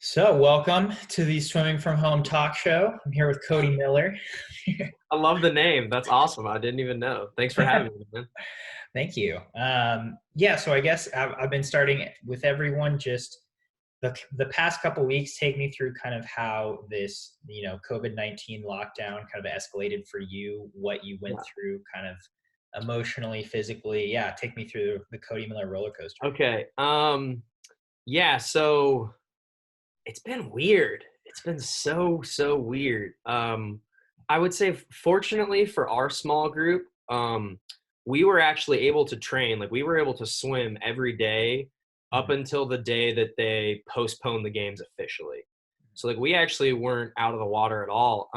So, welcome to the Swimming from Home talk show. I'm here with Cody Miller. I love the name. That's awesome. I didn't even know. Thanks for having me, man. Thank you. So I guess I've been starting with everyone just the past couple weeks. Take me through kind of how this, COVID-19 lockdown kind of escalated for you, what you went Yeah. through kind of emotionally, physically. Yeah, take me through the Cody Miller roller coaster. Okay. Yeah, so it's been weird. It's been so weird. I would say fortunately for our small group, we were actually able to train. Like we were able to swim every day up Mhm. until the day that they postponed the games officially. So like we actually weren't out of the water at all.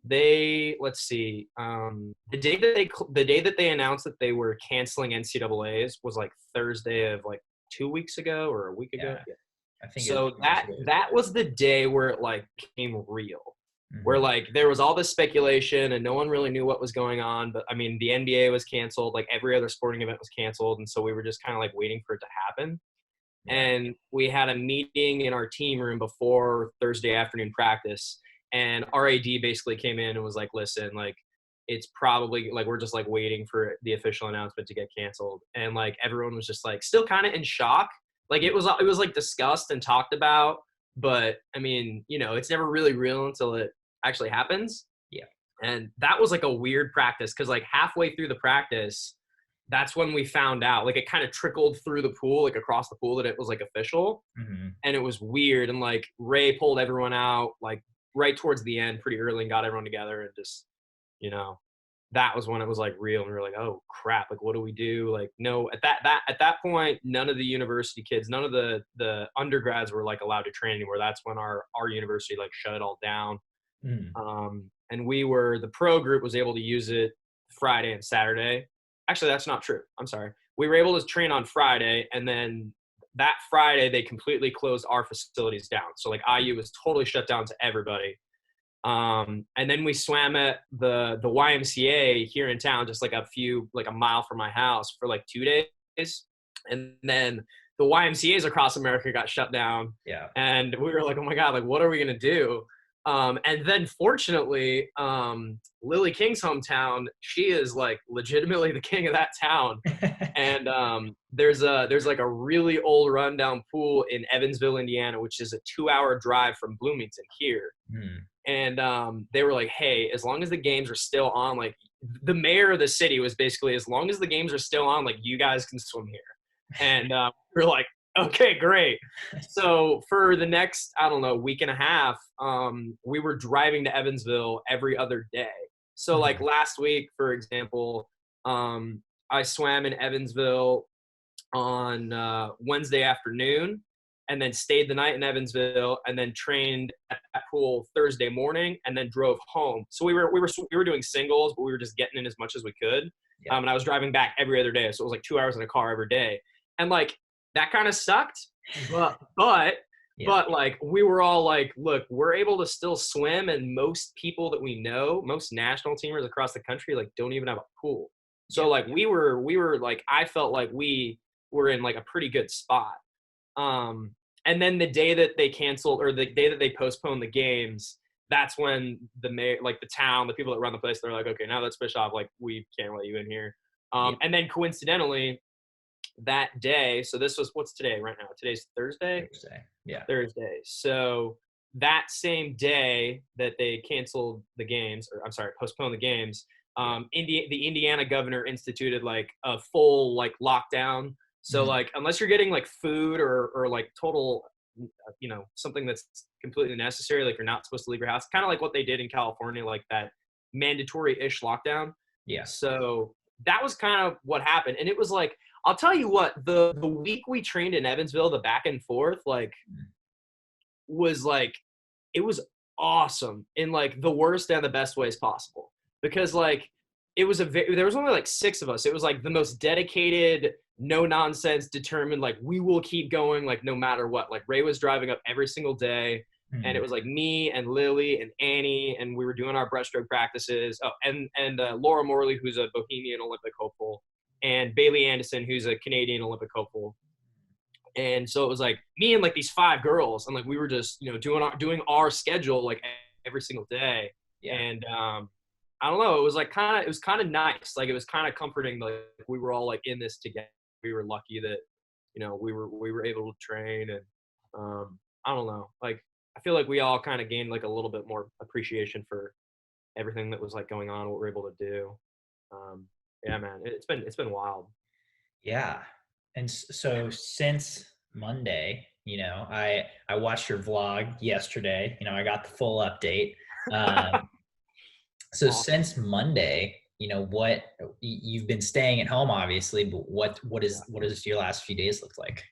They let's see. The day that they announced that they were canceling NCAA's was like Thursday of like 2 weeks ago or a week ago. Yeah, Yeah. I think it was So 2 weeks that ago. that was the day where it like became real. Where Mhm. like there was all this speculation and no one really knew what was going on. But I mean, the NBA was canceled, like every other sporting event was canceled, and so we were just kind of like waiting for it to happen. Yeah. And we had a meeting in our team room before Thursday afternoon practice, and RAD basically came in and was like, listen, like it's probably like we're just like waiting for the official announcement to get canceled. And like everyone was just like still kind of in shock. Like it was like discussed and talked about, but I mean, it's never really real until it actually happens. Yeah. And that was like a weird practice because like halfway through the practice, that's when we found out. Like it kind of trickled through the pool, like across the pool, that it was like official. Mhm. And it was weird. And like Ray pulled everyone out like right towards the end pretty early and got everyone together and just, you know, that was when it was like real and we were like, oh crap, like what do we do? Like no, at that point, none of the university kids, none of the undergrads were like allowed to train anymore. That's when our university like shut it all down. Mhm. And the pro group was able to use it Friday and Saturday. Actually, that's not true. I'm sorry. We were able to train on Friday, and then that Friday they completely closed our facilities down. So like IU was totally shut down to everybody. And then we swam at the YMCA here in town, just like a mile from my house for like 2 days. And then the YMCA's across America got shut down. Yeah. And we were like, oh my God, like, what are we going to do? And then fortunately, Lily King's hometown, she is like legitimately the king of that town. And there's like a really old rundown pool in Evansville, Indiana, which is a 2-hour drive from Bloomington here. Mhm. And they were like, hey, as long as the games are still on, like the mayor of the city was basically, as long as the games are still on, like you guys can swim here. And we're like, okay, great. So for the next, I don't know, week and a half, we were driving to Evansville every other day. So like Mhm. last week, for example, I swam in Evansville on Wednesday afternoon and then stayed the night in Evansville and then trained at that pool Thursday morning and then drove home. So we were doing singles, but we were just getting in as much as we could. Yeah. And I was driving back every other day. So it was like 2 hours in a car every day. And like that kind of sucked. But but Yeah. but like we were all like, look, we're able to still swim, and most people that we know, most national teamers across the country, like don't even have a pool. Yeah. So like we were like, I felt like we were in like a pretty good spot. Um, and then the day that they canceled or the day that they postponed the games, that's when the mayor, like the town, the people that run the place, they're like, okay, now let's fish off. Like we can't let you in here. Yeah. And then coincidentally, that day, so this was what's today right now? Today's Thursday. Thursday. Yeah. Thursday. So that same day that they canceled the games, or I'm sorry, postponed the games, Yeah. The Indiana governor instituted like a full like lockdown. So Mhm. like unless you're getting like food or like total, something that's completely necessary, like you're not supposed to leave your house, kind of like what they did in California, like that mandatory-ish lockdown. Yeah. So that was kind of what happened, and it was like I'll tell you what, the week we trained in Evansville, the back and forth, like Mhm. was like it was awesome in like the worst and the best ways possible because like there was only like six of us. It was like the most dedicated, no nonsense, determined, like we will keep going like no matter what. Like Ray was driving up every single day, and it Mhm. was like me and Lily and Annie, and we were doing our breaststroke practices. Oh, and Laura Morley, who's a Bohemian Olympic hopeful, and Bailey Anderson, who's a Canadian Olympic hopeful. And so it was like me and like these 5 girls, and like we were just, you know, doing our schedule like every single day. Yeah. And I don't know, it was kind of nice. Like it was kind of comforting. Like we were all like in this together. We were lucky that, you know, we were able to train. And I don't know, like I feel like we all kind of gained like a little bit more appreciation for everything that was like going on, what we're able to do. Yeah, man, it's been wild. Yeah. And so since Monday, you know, I watched your vlog yesterday. You know, I got the full update. Um, so Awesome. since Monday, you know, you've been staying at home, obviously, but what does your last few days look like?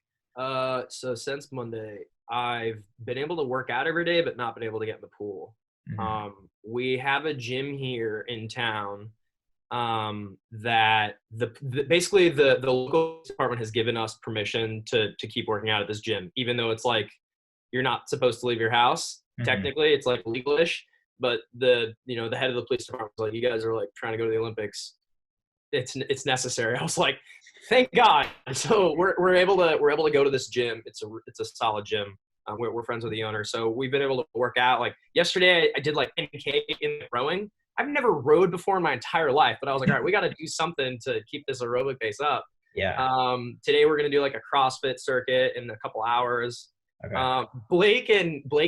So since Monday, I've been able to work out every day, but not been able to get in the pool. Mhm. We have a gym here in town that basically the local department has given us permission to keep working out at this gym, even though it's like you're not supposed to leave your house. Mhm. Technically, it's like legalish, but the head of the police department was like, "You guys are like trying to go to the Olympics. It's necessary." I was like, "Thank God!" So we're able to go to this gym. It's a solid gym. We're friends with the owner, so we've been able to work out. Like yesterday, I did like 10K in rowing. I've never rowed before in my entire life, but I was like, all right, we got to do something to keep this aerobic pace up. Yeah. Today we're gonna do like a CrossFit circuit in a couple hours. Okay. Blake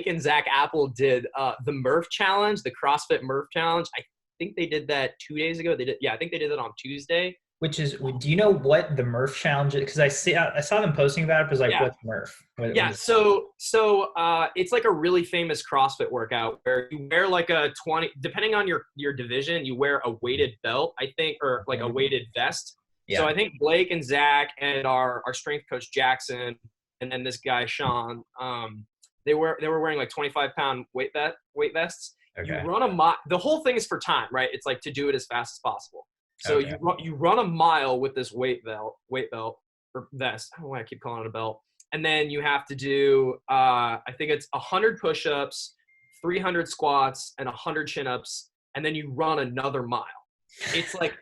and Zach Apple did the Murph challenge, the CrossFit Murph challenge. I think they did that 2 days ago. I think they did it on Tuesday. Which is, do you know what the Murph challenge is? Because I saw them posting about it, but it was like, Yeah. what's Murph? What Yeah, is so it's like a really famous CrossFit workout where you wear like a 20, depending on your division, you wear a weighted belt, I think, or like a weighted vest. So Yeah. I think Blake and Zach and our strength coach Jackson and then this guy Sean, they were wearing like 25-pound weight vests. You Okay. run a mile. The whole thing is for time, right? It's like to do it as fast as possible. So Okay. you run a mile with this weight belt or vest. I don't know why I keep calling it a belt. And then you have to do I think it's 100 push-ups, 300 squats, and 100 chin-ups, and then you run another mile. It's like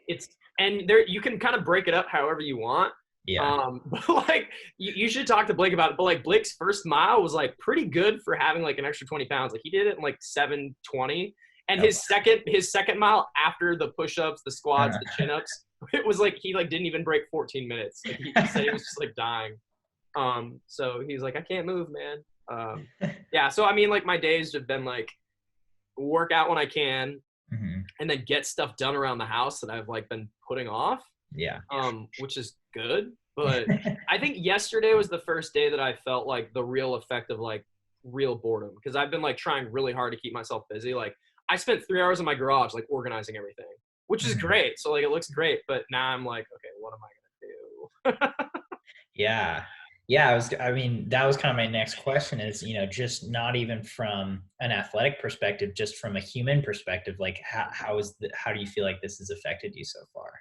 and there you can kind of break it up however you want. Yeah. But like you should talk to Blake about it. But like Blake's first mile was like pretty good for having like an extra 20 pounds. Like he did it in like 7:20. And Okay. his second mile after the push-ups, the squats, the chin-ups, it was like he like didn't even break 14 minutes. Like he said he was just like dying. So he's like, I can't move, man. Yeah. So I mean, like my days have been like work out when I can, Mhm. and then get stuff done around the house that I've like been putting off. Yeah. Which is good. But I think yesterday was the first day that I felt like the real effect of like real boredom, because I've been like trying really hard to keep myself busy. Like I spent 3 hours in my garage like organizing everything, which is Mhm. great. So like it looks great, but now I'm like, okay, what am I gonna do? Yeah. Yeah, I mean, that was kind of my next question is, you know, just not even from an athletic perspective, just from a human perspective, like how do you feel like this has affected you so far?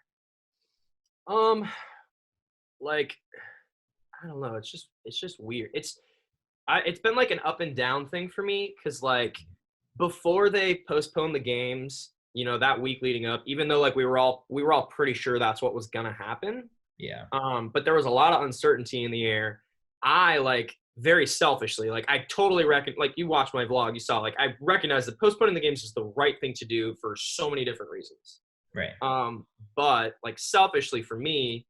Like I don't know. It's just weird. It's been like an up and down thing for me, because like before they postponed the games, you know, that week leading up, even though like we were all pretty sure that's what was gonna happen. Yeah. But there was a lot of uncertainty in the air. I like very selfishly, like I totally reckon, like you watched my vlog, you saw, like I recognize that postponing the games is the right thing to do for so many different reasons. Right. But like selfishly for me,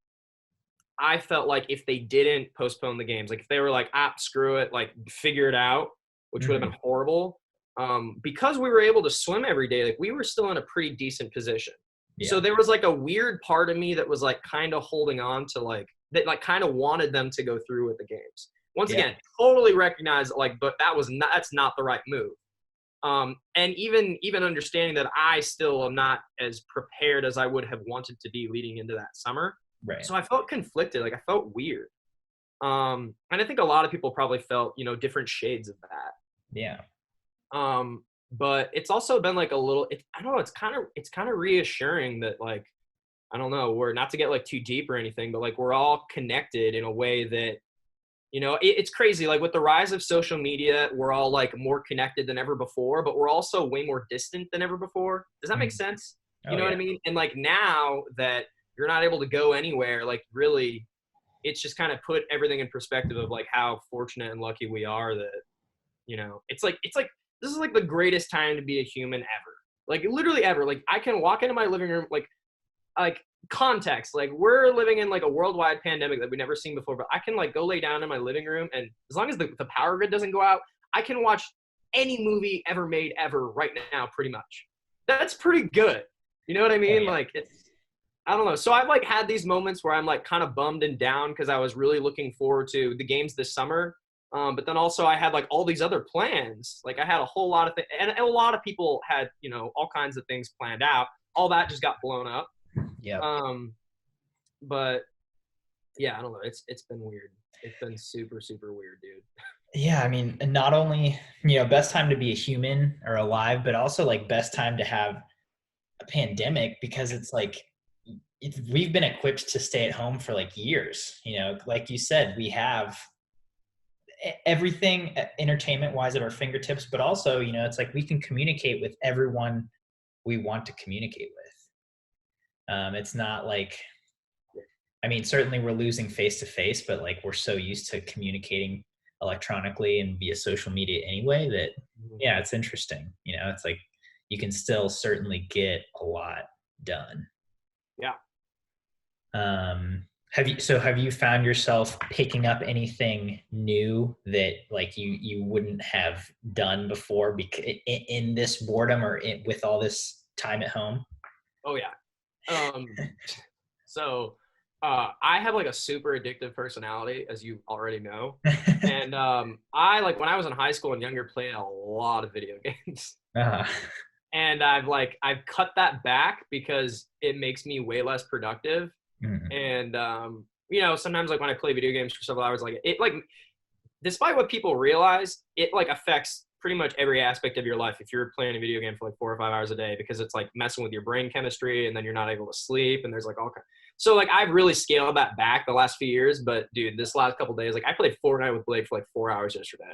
I felt like if they didn't postpone the games, like if they were like, screw it, like figure it out, which would have Mhm. been horrible. Because we were able to swim every day, like we were still in a pretty decent position. So Yeah. there was like a weird part of me that was like kind of holding on to like that, like kind of wanted them to go through with the games. Once Yeah. again, totally recognize like, but that's not the right move. And even understanding that I still am not as prepared as I would have wanted to be leading into that summer. Right. So I felt conflicted, like I felt weird. And I think a lot of people probably felt, you know, different shades of that. Yeah. But it's also been like a little, I don't know, it's kind of reassuring that like, I don't know, we're not to get like too deep or anything, but like we're all connected in a way that, you know, it's crazy. Like with the rise of social media, we're all like more connected than ever before, but we're also way more distant than ever before. Does that make Mhm. sense? You Oh know what yeah. I mean? And like now that you're not able to go anywhere, like really, it's just kind of put everything in perspective of like how fortunate and lucky we are that, it's like this is like the greatest time to be a human ever. Like literally ever. Like I can walk into my living room, like context, like we're living in like a worldwide pandemic that we've never seen before, but I can like go lay down in my living room, and as long as the power grid doesn't go out, I can watch any movie ever made ever right now, pretty much. That's pretty good. You know what I mean? Oh, yeah. Like I don't know. So I've like had these moments where I'm like kind of bummed and down because I was really looking forward to the games this summer. But then also I had like all these other plans. Like I had a whole lot of things, and a lot of people had, all kinds of things planned out. All that just got blown up. Yeah. But yeah, I don't know. It's been weird. It's been super, super weird, dude. Yeah, I mean, not only, best time to be a human or alive, but also like best time to have a pandemic, because it's like we've been equipped to stay at home for like years. Like you said, we have everything entertainment wise at our fingertips, but also, it's like we can communicate with everyone we want to communicate with. It's not like, I mean, certainly we're losing face to face, but like we're so used to communicating electronically and via social media anyway that, yeah, it's interesting. It's like you can still certainly get a lot done. Yeah. Have you found yourself picking up anything new that like you wouldn't have done before in this boredom or with all this time at home? Oh yeah. So I have like a super addictive personality, as you already know. And I like when I was in high school and younger played a lot of video games. And I've cut that back because it makes me way less productive. And sometimes like when I play video games for several hours, like it like despite what people realize, it like affects pretty much every aspect of your life if you're playing a video game for like 4 or 5 hours a day, because it's like messing with your brain chemistry, and then you're not able to sleep, and there's like all kinds. So like I've really scaled that back the last few years, but dude, this last couple of days, like I played Fortnite with Blake for like 4 hours yesterday.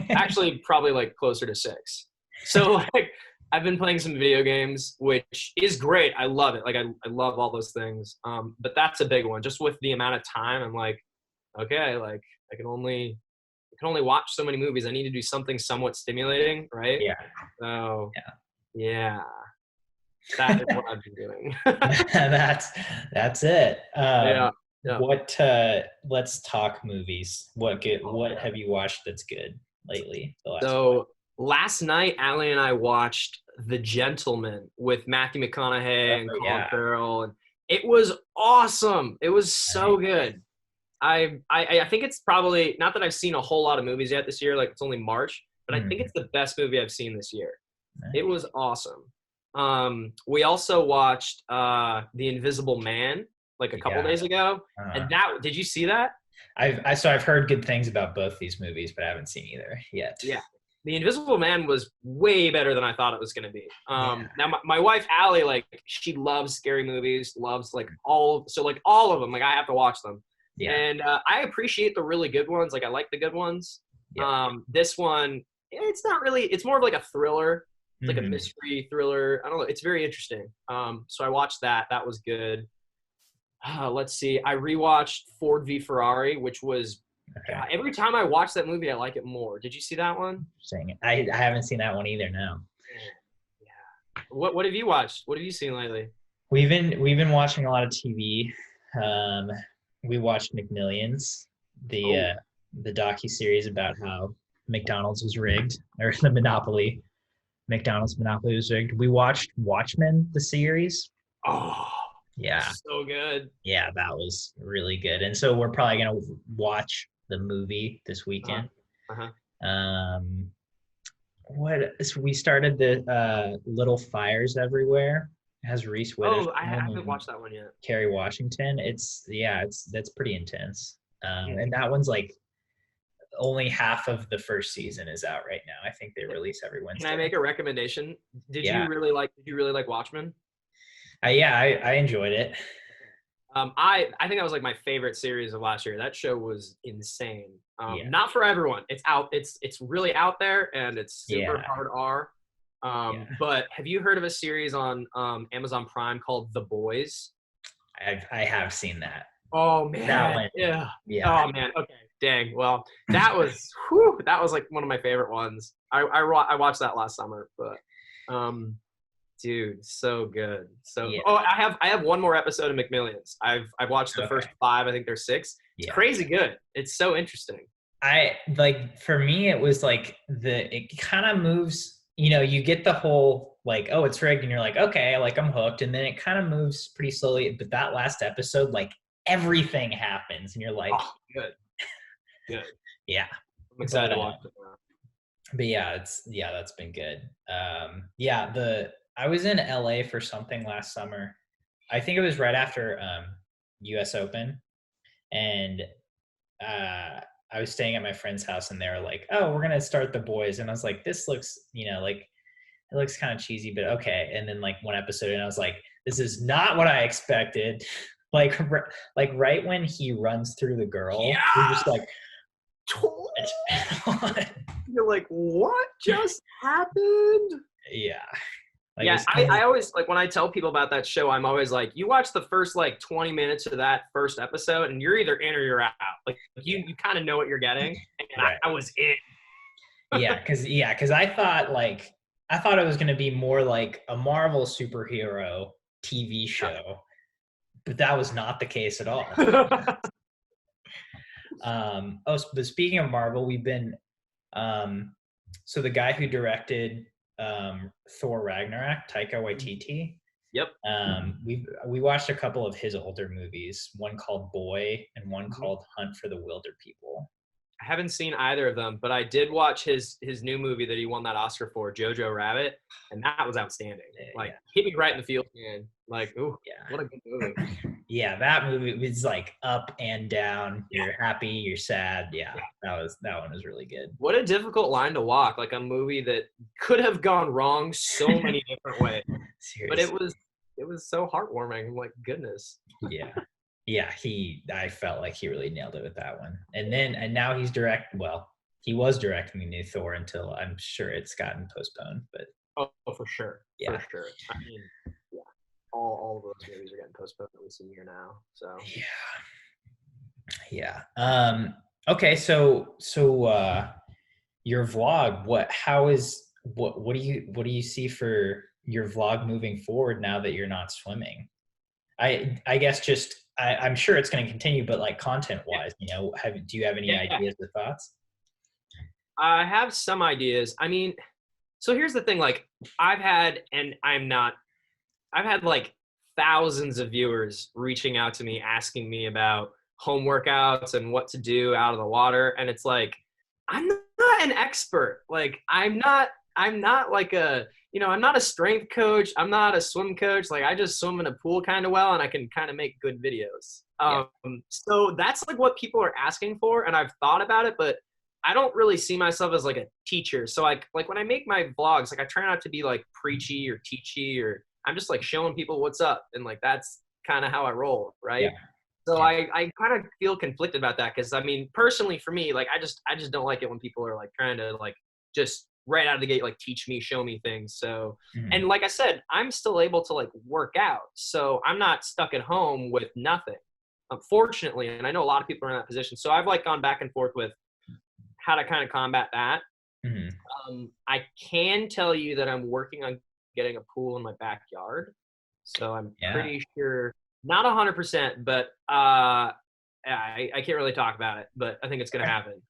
Actually, probably like closer to 6. So like I've been playing some video games, which is great. I love it. Like I love all those things. But that's a big one. Just with the amount of time, I'm like, okay, like I can only watch so many movies. I need to do something somewhat stimulating, right? Yeah. So yeah. That is what I've been doing. That's it. Yeah. Let's talk movies. What have you watched that's good lately? So last night, Allie and I watched The Gentleman with Matthew McConaughey and Colin Farrell, and it was awesome. It was so good. I think it's probably, not that I've seen a whole lot of movies yet this year, like it's only March, but I think it's the best movie I've seen this year. Nice. It was awesome. We also watched The Invisible Man like a couple days ago, and did you see that? I've heard good things about both these movies, but I haven't seen either yet. Yeah. The Invisible Man was way better than I thought it was going to be. Now my wife, Allie, like she loves scary movies, loves like all of them. Like I have to watch them. Yeah. And I appreciate the really good ones. Like I like the good ones. Yeah. This one, it's not really, it's more of like a thriller. It's like a mystery thriller. I don't know. It's very interesting. So I watched that. That was good. Let's see. I rewatched Ford v Ferrari, which was every time I watch that movie, I like it more. Did you see that one? I haven't seen that one either. No. Yeah. What have you watched? What have you seen lately? We've been watching a lot of TV. We watched McMillions, the docuseries about how McDonald's was rigged, or the Monopoly. McDonald's Monopoly was rigged. We watched Watchmen, the series. Oh, yeah. So good. Yeah, that was really good. And so we're probably going to watch the movie this weekend. We started the Little Fires Everywhere. It has Reese Witherspoon. I haven't watched that one yet. Kerry Washington. That's pretty intense. And that one's like only half of the first season is out right now. I think they release every Wednesday. Can I make a recommendation? Did you really like Watchmen? I enjoyed it. I think that was like my favorite series of last year. That show was insane. Not for everyone. It's really out there, and it's super hard R. But have you heard of a series on Amazon Prime called The Boys? I have seen that. Oh That man, one, yeah. yeah, Oh man, okay, dang. Well, that was like one of my favorite ones. I watched that last summer, but dude, so good, so. yeah, Oh, I have one more episode of McMillions. I've watched the okay, first 5. I think there's 6. It's yeah. crazy good. It's so interesting. I like for me it was like it kind of moves, you know, you get the whole like, oh, it's rigged and you're like, okay, like I'm hooked, and then it kind of moves pretty slowly, but that last episode, like everything happens and you're like, Oh, good, good. yeah. I'm excited But to watch it now. yeah, that's been good. Yeah, the I was in LA for something last summer. I think it was right after US Open, and I was staying at my friend's house and they were like, "Oh, we're gonna start The Boys," and I was like, "This looks, you know, like it looks kind of cheesy, but okay." And then like one episode, and I was like, "This is not what I expected." like, like right when he runs through the girl, you're just Yeah. like, "What's going on?" You're like, what just happened? Yeah, like Yeah, as soon as I always like when I tell people about that show, I'm always like, you watch the first like 20 minutes of that first episode and you're either in or you're out. Like you kind of know what you're getting. And right, I was in. because I thought it was gonna be more like a Marvel superhero TV show, but that was not the case at all. But speaking of Marvel, we've been so the guy who directed Thor Ragnarok, Taika Waititi. Yep. We watched a couple of his older movies, one called Boy and one Mhm. called Hunt for the Wilder People. I haven't seen either of them, but I did watch his new movie that he won that Oscar for, Jojo Rabbit, and that was outstanding. Like Yeah, hit me right in the feels, man. Like, ooh, yeah, what a good movie. yeah. That movie was like up and down. Yeah. You're happy, you're sad. Yeah, that one was really good. What a difficult line to walk, like a movie that could have gone wrong so many different ways. But Seriously, it was so heartwarming. I'm like, goodness. yeah. Yeah, I felt like he really nailed it with that one. And now he was directing the new Thor until I'm sure it's gotten postponed, but Oh, for sure. For yeah. sure. I mean, yeah. All of those movies are getting postponed at least a year now. So Yeah. Okay, so your vlog, what do you see for your vlog moving forward now that you're not swimming? I guess just I'm sure it's going to continue, but like content yeah. wise, do you have any Yeah. ideas or thoughts? I have some ideas. I mean, so here's the thing, like I've had and I'm not I've had like thousands of viewers reaching out to me asking me about home workouts and what to do out of the water. And it's like, I'm not an expert. Like I'm not like I'm not a strength coach. I'm not a swim coach. Like I just swim in a pool kind of well and I can kind of make good videos. Yeah. So that's like what people are asking for. And I've thought about it, but I don't really see myself as like a teacher. So like when I make my vlogs, like I try not to be like preachy or teachy, or I'm just like showing people what's up. And like, that's kind of how I roll. Yeah. Right. So Yeah. I kind of feel conflicted about that. Cause I mean, personally for me, like, I just don't like it when people are like trying to like, just right out of the gate, like teach me, show me things. So, Mhm. and like I said, I'm still able to like work out. So I'm not stuck at home with nothing, unfortunately. And I know a lot of people are in that position. So I've like gone back and forth with how to kind of combat that. Mhm. I can tell you that I'm working on getting a pool in my backyard. So I'm Yeah. pretty sure, not 100%, but I can't really talk about it, but I think it's going to happen.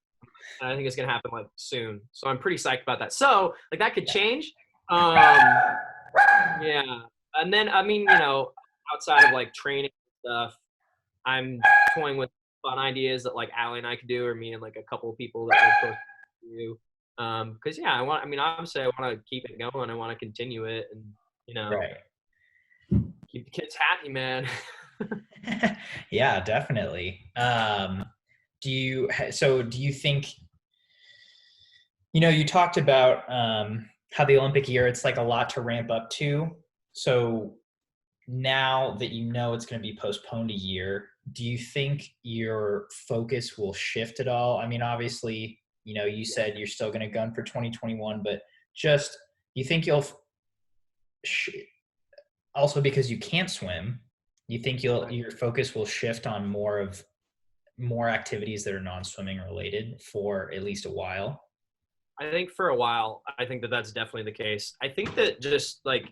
And I think it's going to happen like soon. So I'm pretty psyched about that. So like that could change. Yeah. And then, I mean, outside of like training and stuff, I'm toying with fun ideas that like Allie and I could do, or me and like a couple of people that we're close to. Because yeah, obviously I want to keep it going. I want to continue it, and Right. keep the kids happy, man. Yeah, definitely. Do you think, you talked about how the Olympic year, it's like a lot to ramp up to. So now that you know it's going to be postponed a year, do you think your focus will shift at all? I mean, obviously, you said you're still going to gun for 2021, but just, you think you'll also because you can't swim, You think your focus will shift on more activities that are non-swimming related for at least a while? I think for a while, I think that that's definitely the case. I think that just like,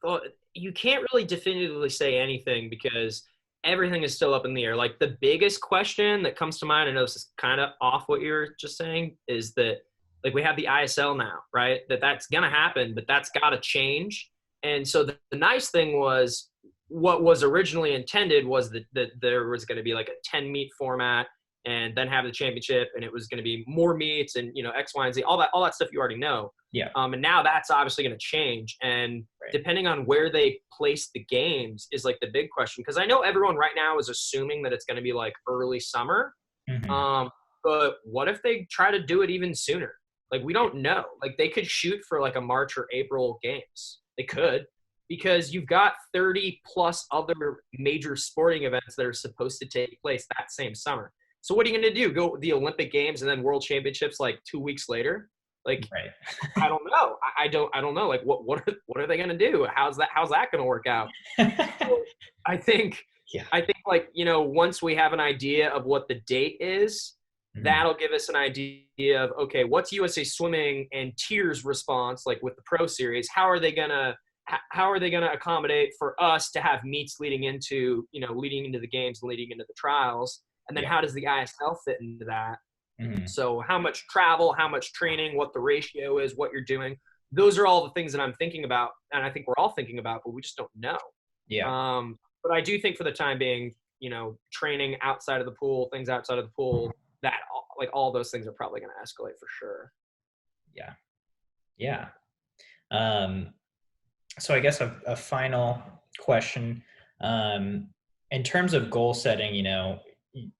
well, you can't really definitively say anything because everything is still up in the air. Like the biggest question that comes to mind, I know this is kind of off what you're just saying, is that like we have the ISL now, right? That's going to happen, but that's got to change. And so the nice thing was what was originally intended was that there was going to be like a 10 meet format and then have the championship, and it was going to be more meets and X, Y, and Z, all that stuff you already know. Yeah. And now that's obviously going to change, and Right. depending on where they place the games is like the big question, because I know everyone right now is assuming that it's going to be like early summer. Mm-hmm. But what if they try to do it even sooner? Like we don't know. Like they could shoot for like a March or April games. They could, because you've got 30 plus other major sporting events that are supposed to take place that same summer. So what are you going to do? Go the Olympic Games and then World Championships like 2 weeks later? Like Right. I don't know. I don't know. Like what are they going to do? How's that going to work out? So I think Yeah. like once we have an idea of what the date is, Mhm. that'll give us an idea of okay, what's USA Swimming and Tiers response like with the Pro Series? How are they gonna accommodate for us to have meets leading into the games and leading into the trials? And then Yeah. how does the ISL fit into that? Mhm. So how much travel, how much training, what the ratio is, what you're doing. Those are all the things that I'm thinking about, and I think we're all thinking about, but we just don't know. Yeah. But I do think for the time being, training outside of the pool, things outside of the pool, that like all those things are probably going to escalate for sure. Yeah. Yeah. Um, so I guess a final question. Um, in terms of goal setting,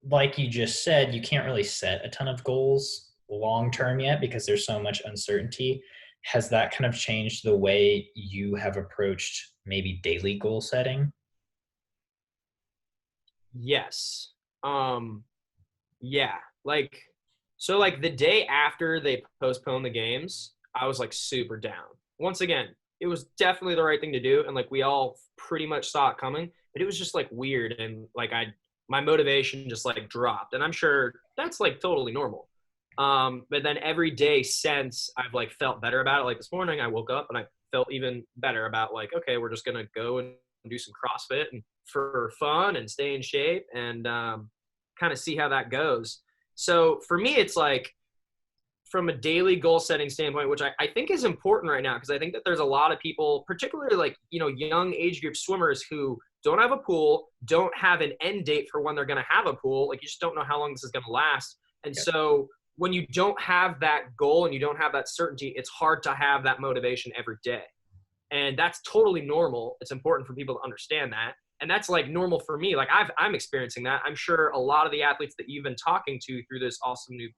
like you just said, you can't really set a ton of goals long term yet because there's so much uncertainty. Has that kind of changed the way you have approached maybe daily goal setting? Yes. Um, yeah. Like, so like the day after they postponed the games, I was like super down. Once again, it was definitely the right thing to do, and like we all pretty much saw it coming, but it was just like weird, and like my motivation just like dropped, and I'm sure that's like totally normal. But then every day since I've like felt better about it. Like this morning, I woke up and I felt even better about like, okay, we're just gonna go and do some CrossFit and for fun and stay in shape and kind of see how that goes. So for me, it's like from a daily goal setting standpoint, which I think is important right now, because I think that there's a lot of people, particularly like, young age group swimmers who don't have a pool, don't have an end date for when they're going to have a pool. Like you just don't know how long this is going to last. And Yeah. so when you don't have that goal and you don't have that certainty, it's hard to have that motivation every day. And that's totally normal. It's important for people to understand that. And that's like normal for me. Like I'm experiencing that. I'm sure a lot of the athletes that you've been talking to through this awesome new,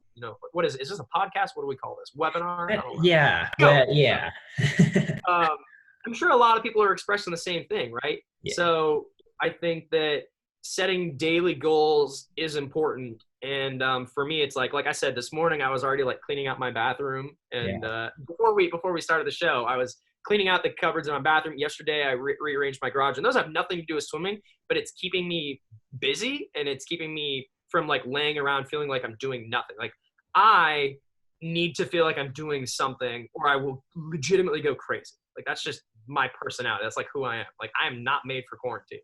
what is it? Is this a podcast? What do we call this? Webinar? I don't know. Yeah. Go. Well, yeah. Um, I'm sure a lot of people are expressing the same thing, right? Yeah. So I think that setting daily goals is important. And for me, it's like I said, this morning I was already like cleaning out my bathroom. And Yeah. before we started the show, I was cleaning out the cupboards in my bathroom. Yesterday, I rearranged my garage, and those have nothing to do with swimming, but it's keeping me busy and it's keeping me from like laying around feeling like I'm doing nothing. Like I need to feel like I'm doing something or I will legitimately go crazy. Like that's just my personality. That's like who I am. Like I am not made for quarantine.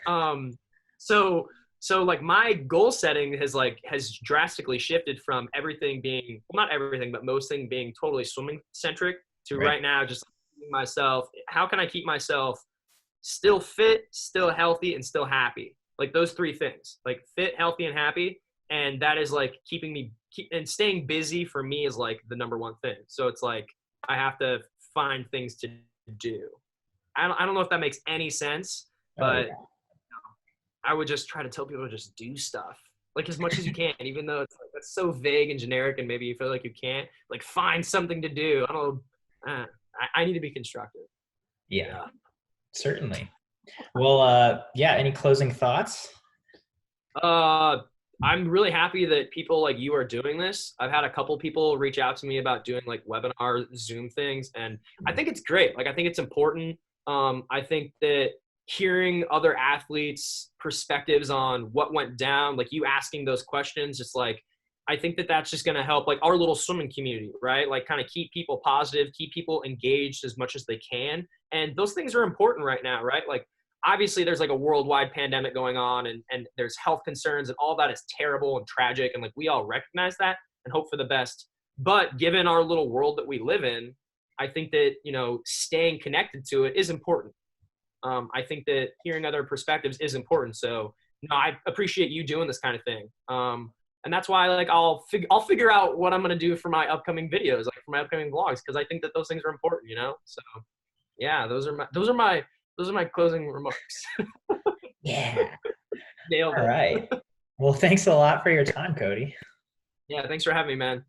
Um, so like my goal setting has drastically shifted from everything being, well, not everything, but most things being totally swimming centric to Right. right now just myself. How can I keep myself still fit, still healthy, and still happy? Like those three things, like fit, healthy, and happy. And that is like and staying busy for me is like the number one thing. So it's like I have to find things to do. I don't know if that makes any sense, Oh, but yeah. I would just try to tell people to just do stuff like as much as you can, even though it's like that's so vague and generic, and maybe you feel like you can't. Like find something to do. I don't know. I need to be constructive. Yeah. Certainly. Well, yeah. Any closing thoughts? Uh, I'm really happy that people like you are doing this. I've had a couple people reach out to me about doing like webinar Zoom things, and I think it's great. Like I think it's important. I think that hearing other athletes' perspectives on what went down, like you asking those questions, just like, I think that that's just going to help like our little swimming community, right? Like kind of keep people positive, keep people engaged as much as they can. And those things are important right now, right? Like obviously there's like a worldwide pandemic going on and there's health concerns and all that is terrible and tragic. And like we all recognize that and hope for the best. But given our little world that we live in, I think that, you know, staying connected to it is important. I think that hearing other perspectives is important. So, you know, I appreciate you doing this kind of thing. And that's why, like, I'll figure out what I'm gonna do for my upcoming videos, like for my upcoming vlogs, because I think that those things are important, you know. So, yeah, those are my closing remarks. Yeah. Nailed All it. right. Well, thanks a lot for your time, Cody. Yeah, thanks for having me, man.